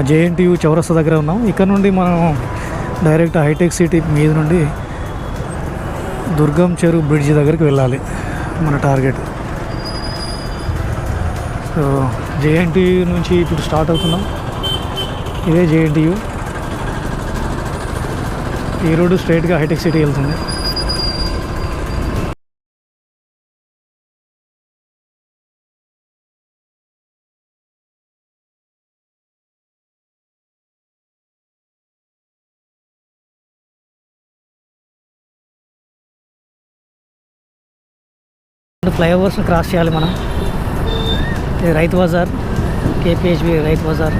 JNTU చౌరస్తా దగ్గర ఉన్నాం. ఇక్కడ నుండి మనం డైరెక్ట్ హైటెక్ సిటీ మీద నుండి దుర్గం చెరువు బ్రిడ్జ్ దగ్గరికి వెళ్ళాలి మన టార్గెట్. సో జేఎన్టీయూ నుంచి ఇప్పుడు స్టార్ట్ అవుతున్నాం. ఇదే జేఎన్టీయూ. ఈ రోడ్డు స్ట్రైట్గా హైటెక్ సిటీ వెళ్తుంది. ఫ్లైఓవర్స్ని క్రాస్ చేయాలి మనం. ఇది Rythu Bazar, KPHB Rythu Bazar.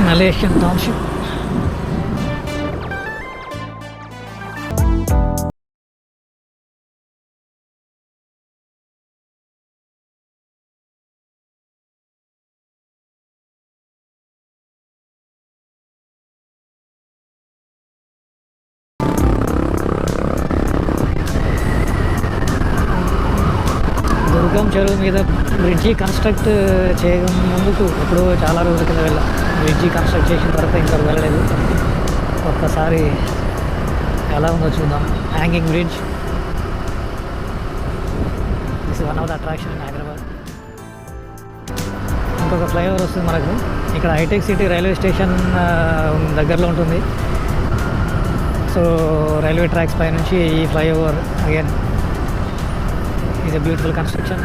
Malaysian township. దుర్గం చెరువు మీద బ్రిడ్జి కన్స్ట్రక్ట్ చేయడం ముందుకు ఎప్పుడో చాలా రోజుల కింద వెళ్ళాం. బ్రిడ్జి కన్స్ట్రక్ట్ చేసిన తర్వాత ఇంకా వెళ్ళలేదు. ఒక్కసారి ఎలా ఉందో చూద్దాం. Hanging bridge, this one of the attraction in Hyderabad. ఇంకొక ఫ్లైఓవర్ వస్తుంది మనకు. ఇక్కడ హైటెక్ సిటీ రైల్వే స్టేషన్ దగ్గరలో ఉంటుంది. సో రైల్వే ట్రాక్స్ పై నుంచి ఈ flyover again is a beautiful construction.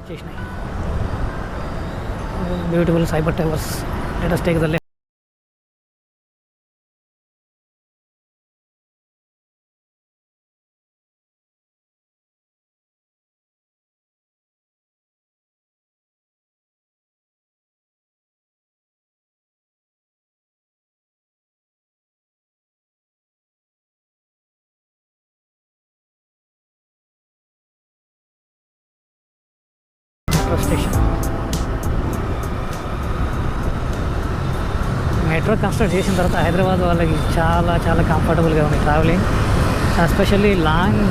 చేసినాయి beautiful cyber towers. Let us take the left. Metro station. Metro construct చేసిన తర్వాత హైదరాబాద్ వాళ్ళకి చాలా చాలా కంఫర్టబుల్గా ఉంది ట్రావెలింగ్. ఎస్పెషల్లీ లాంగ్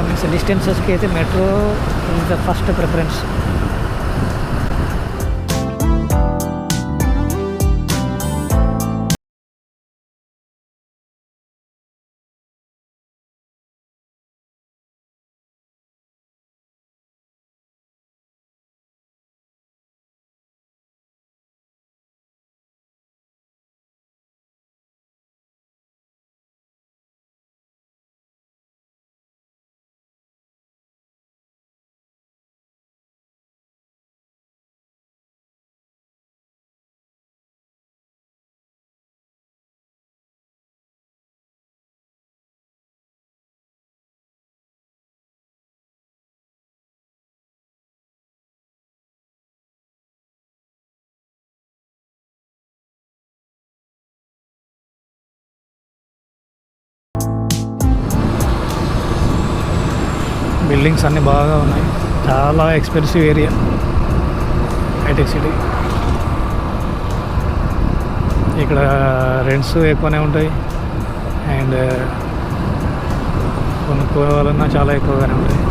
మీన్స్ డిస్టెన్సెస్కి అయితే metro is the first preference. Buildings అన్నీ బాగా ఉన్నాయి. చాలా ఎక్స్పెన్సివ్ ఏరియా హైటెక్ సిటీ. ఇక్కడ రెంట్స్ ఎక్కువనే ఉంటాయి అండ్ కొనుక్కోవాలన్నా చాలా ఎక్కువగానే ఉంటాయి.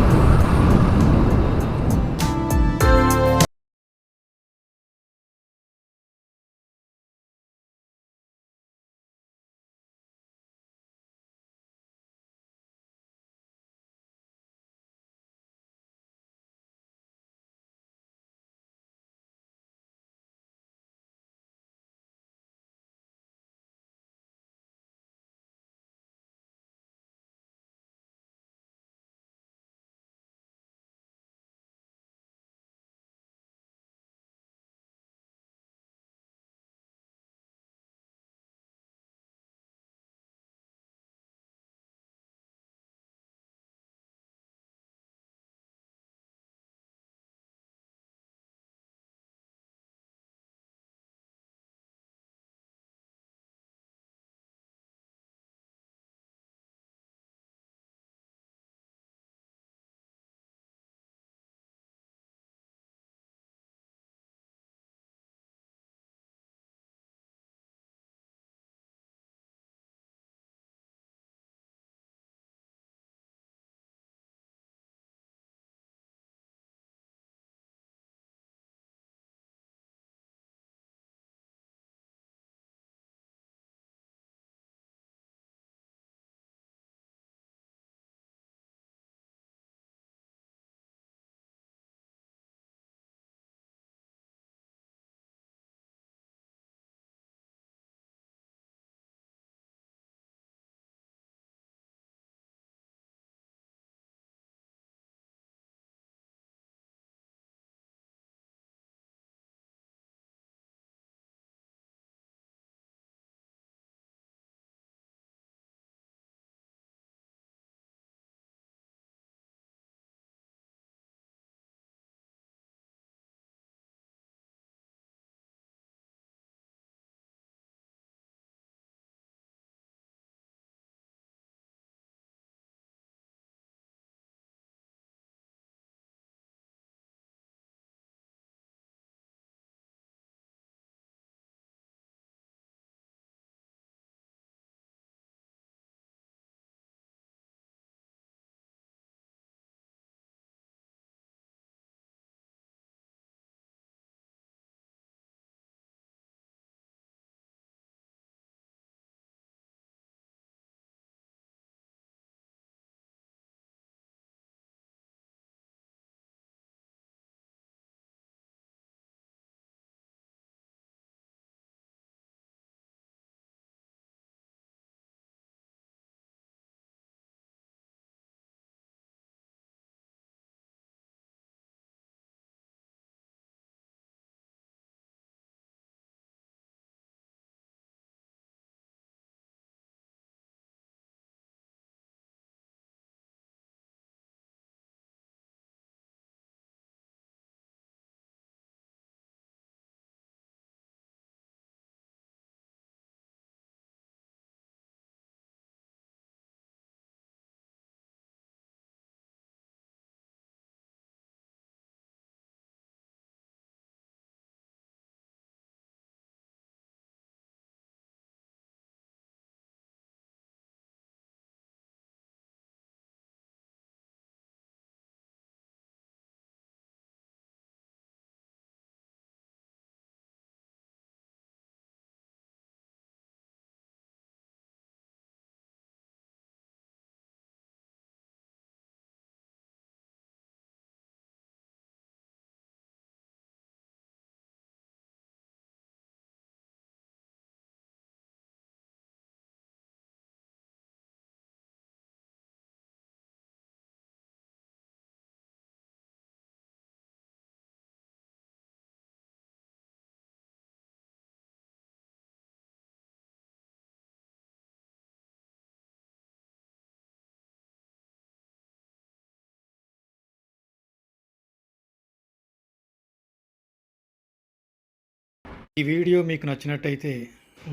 ఈ వీడియో మీకు నచ్చినట్టయితే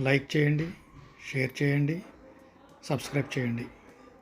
లైక్ చేయండి, షేర్ చేయండి, సబ్స్క్రైబ్ చేయండి.